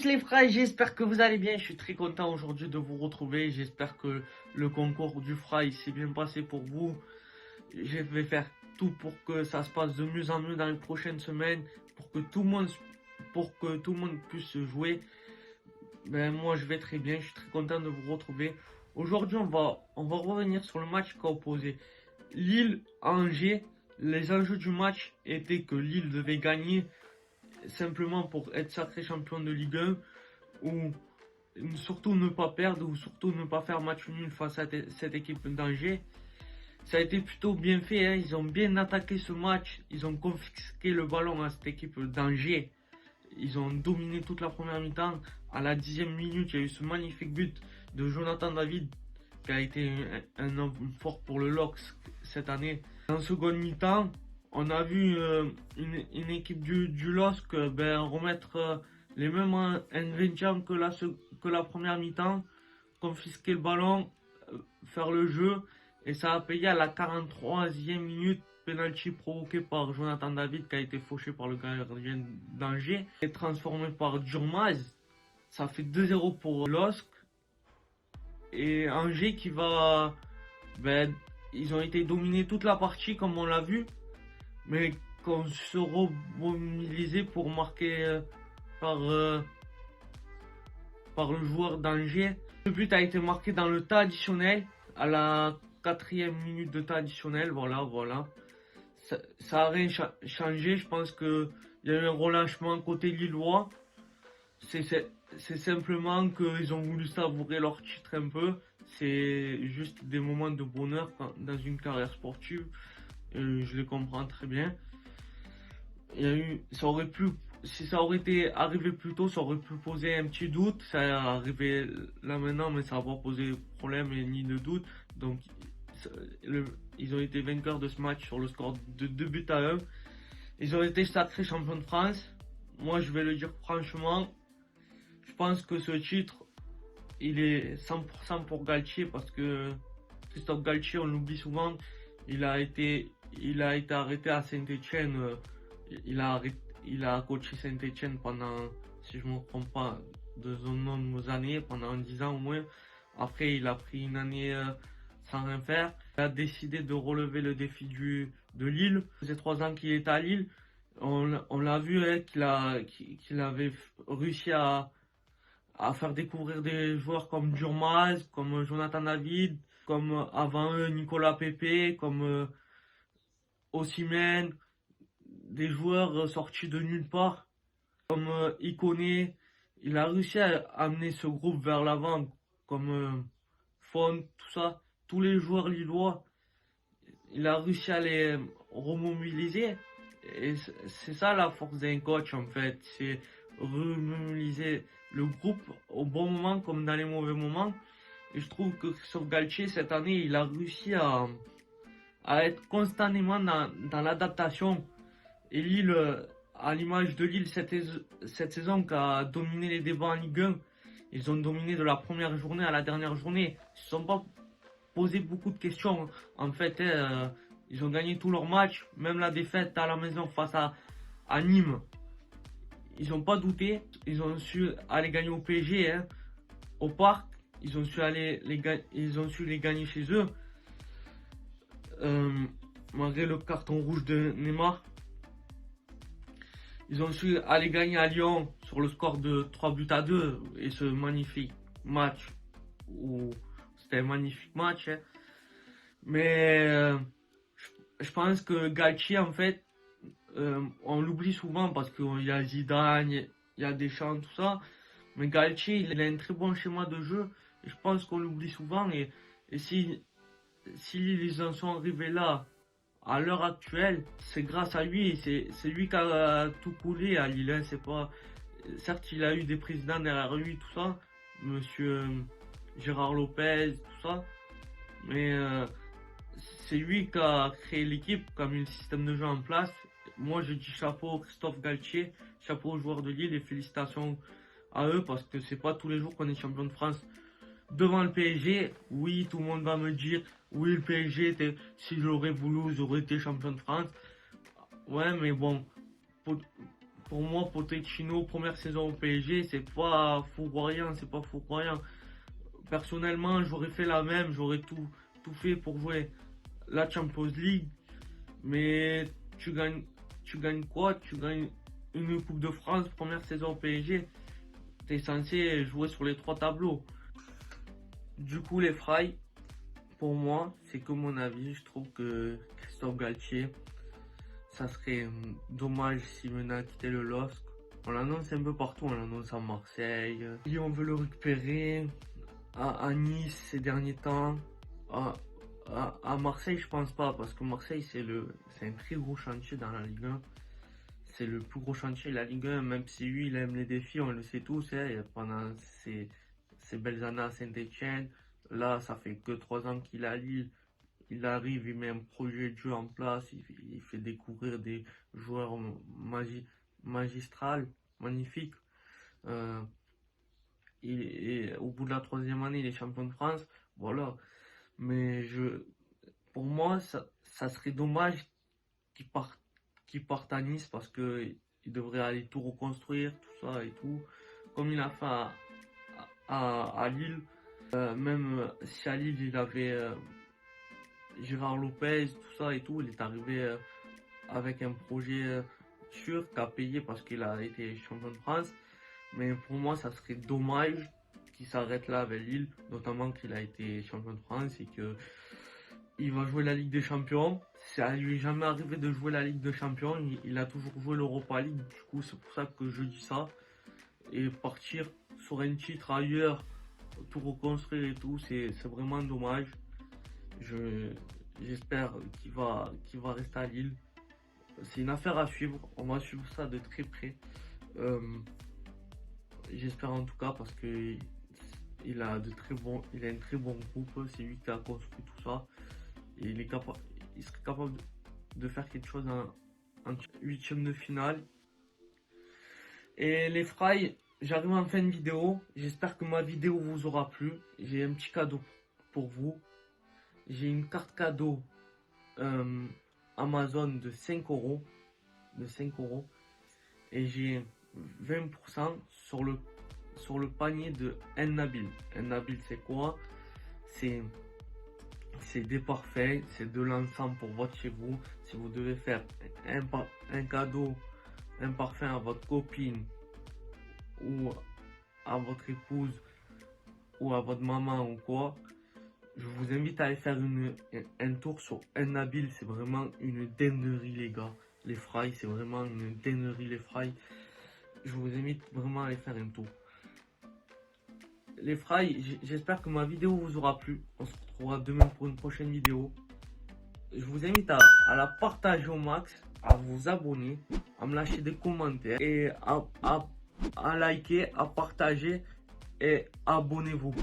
tous les frères, j'espère que vous allez bien. Je suis très content aujourd'hui de vous retrouver. J'espère que le concours du Fry s'est bien passé pour vous. Je vais faire tout pour que ça se passe de mieux en mieux dans les prochaines semaines, pour que tout le monde puisse jouer. Ben, moi, je vais très bien. Je suis très content de vous retrouver. Aujourd'hui, on va revenir sur le match qu'a opposé Lille à Angers. Les enjeux du match étaient que Lille devait gagner simplement pour être sacré champion de Ligue 1, ou surtout ne pas perdre, ou surtout ne pas faire match nul face à cette équipe d'Angers. Ça a été plutôt bien fait, hein. Ils ont bien attaqué ce match, ils ont confisqué le ballon à cette équipe d'Angers. Ils ont dominé toute la première mi-temps. À la 10e minute, il y a eu ce magnifique but de Jonathan David, qui a été un homme fort pour le LOSC cette année. En seconde mi-temps, on a vu une équipe du LOSC remettre les mêmes ingrédients que la première mi-temps, confisquer le ballon, faire le jeu, et ça a payé à la 43e minute. Penalty provoqué par Jonathan David, qui a été fauché par le gardien d'Angers et transformé par Djurmaz. Ça fait 2-0 pour LOSC. Et Angers qui va... ils ont été dominés toute la partie comme on l'a vu, mais qu'on se remobilisait pour marquer par le joueur d'Angers. Le but a été marqué dans le temps additionnel, à la 4e minute de temps additionnel. Voilà. Ça a rien changé. Je pense qu'il y a eu un relâchement côté lillois. C'est simplement qu'ils ont voulu savourer leur titre un peu. C'est juste des moments de bonheur dans une carrière sportive. Je les comprends très bien. Si ça aurait été arrivé plus tôt, ça aurait pu poser un petit doute. Ça est arrivé là maintenant, mais ça n'a pas posé de problème ni de doute. Donc, ils ont été vainqueurs de ce match sur le score de 2-1. Ils ont été sacrés champions de France. Moi, je vais le dire franchement, je pense que ce titre, il est 100% pour Galtier, parce que Christophe Galtier, on l'oublie souvent, il a été arrêté à Saint-Etienne. Il a coaché Saint-Etienne pendant, si je ne me trompe pas, de nombreuses années, pendant 10 ans au moins. Après, il a pris une année sans rien faire. Il a décidé de relever le défi de Lille. Ces 3 ans qu'il est à Lille, on l'a vu, hein, qu'il avait réussi à faire découvrir des joueurs comme Djurmaz, comme Jonathan David, comme avant eux Nicolas Pepe, comme Osimhen, des joueurs sortis de nulle part, comme Ikoné. Il a réussi à amener ce groupe vers l'avant, comme Font, tout ça, tous les joueurs lillois. Il a réussi à les remobiliser. Et c'est ça la force d'un coach, en fait. C'est remobiliser le groupe au bon moment comme dans les mauvais moments. Et je trouve que Christophe Galtier, cette année, il a réussi à être constamment dans l'adaptation. Et Lille, à l'image de Lille cette saison, qui a dominé les débats en Ligue 1, ils ont dominé de la première journée à la dernière journée. Ils ne se sont pas posé beaucoup de questions. En fait, ils ont gagné tous leurs matchs, même la défaite à la maison face à Nîmes. Ils n'ont pas douté. Ils ont su aller gagner au PSG, hein, au Parc. Ils ont su les gagner chez eux. Malgré le carton rouge de Neymar. Ils ont su aller gagner à Lyon sur le score de 3-2. Et ce magnifique match, c'était un magnifique match, hein. Mais je pense que Galtier, en fait, on l'oublie souvent parce qu'il y a Zidane, il y a Deschamps, tout ça. Mais Galtier, il a un très bon schéma de jeu. Et je pense qu'on l'oublie souvent. Et si ils en sont arrivés là, à l'heure actuelle, c'est grâce à lui. C'est lui qui a tout coulé à Lille, hein. C'est pas... Certes, il a eu des présidents derrière lui, tout ça. Monsieur Gérard Lopez, tout ça. Mais c'est lui qui a créé l'équipe, qui a mis le système de jeu en place. Moi, je dis chapeau Christophe Galtier, chapeau aux joueurs de Lille et félicitations à eux, parce que c'est pas tous les jours qu'on est champion de France devant le PSG. Oui, tout le monde va me dire, oui, le PSG, si j'aurais voulu, j'aurais été champion de France. Ouais, mais bon, Pour moi, Pochettino, première saison au PSG, c'est pas foudroyant, c'est pas foudroyant. Personnellement, j'aurais fait la même, j'aurais tout fait pour jouer la Champions League. Mais tu gagnes quoi? Tu gagnes une Coupe de France, première saison au PSG. Tu es censé jouer sur les 3 tableaux. Du coup, les Fry, pour moi, c'est que mon avis. Je trouve que Christophe Galtier, ça serait dommage s'il venait à quitter le LOSC. On l'annonce un peu partout, on l'annonce à Marseille. Et on veut le récupérer à Nice ces derniers temps. À Marseille, je pense pas, parce que Marseille, c'est un très gros chantier dans la Ligue 1. C'est le plus gros chantier de la Ligue 1, même si lui, il aime les défis, on le sait tous. Hein, pendant ses belles années à Saint-Etienne, là, ça fait que 3 ans qu'il est à Lille. Il arrive, il met un projet de jeu en place, il fait découvrir des joueurs magistrales, magnifiques. Et au bout de la 3e année, il est champion de France. Voilà. Mais pour moi, ça serait dommage qu'il parte à Nice parce qu'il devrait aller tout reconstruire, tout ça et tout. Comme il a fait à Lille. Même si à Lille, il avait Gérard Lopez, tout ça et tout, il est arrivé avec un projet sûr qu'a payé parce qu'il a été champion de France. Mais pour moi, ça serait dommage qu'il s'arrête là avec Lille, notamment qu'il a été champion de France et que il va jouer la Ligue des Champions. Ça lui est jamais arrivé de jouer la Ligue des Champions. Il a toujours joué l'Europa League. Du coup, c'est pour ça que je dis ça. Et partir sur un titre ailleurs, tout reconstruire et tout, c'est vraiment dommage. J'espère qu'il va rester à Lille. C'est une affaire à suivre. On va suivre ça de très près. J'espère en tout cas parce que il a un très bon groupe. C'est lui qui a construit tout ça. Et il serait capable de faire quelque chose en 8e de finale. Et les Fry, j'arrive en fin de vidéo. J'espère que ma vidéo vous aura plu. J'ai un petit cadeau pour vous. J'ai une carte cadeau Amazon de 5 €. Et j'ai 20% sur le panier de Nabil. Nabil, c'est quoi? C'est des parfums, c'est de l'encens pour votre chez vous. Si vous devez faire un cadeau, un parfum à votre copine ou à votre épouse ou à votre maman ou quoi, je vous invite à aller faire un tour sur Nabil. C'est vraiment une dinguerie les gars. Les Fry, c'est vraiment une dinguerie les Fry. Je vous invite vraiment à aller faire un tour. Les Fry, j'espère que ma vidéo vous aura plu. On se retrouvera demain pour une prochaine vidéo. Je vous invite à la partager au max, à vous abonner, à me lâcher des commentaires et à liker, à partager et abonnez-vous.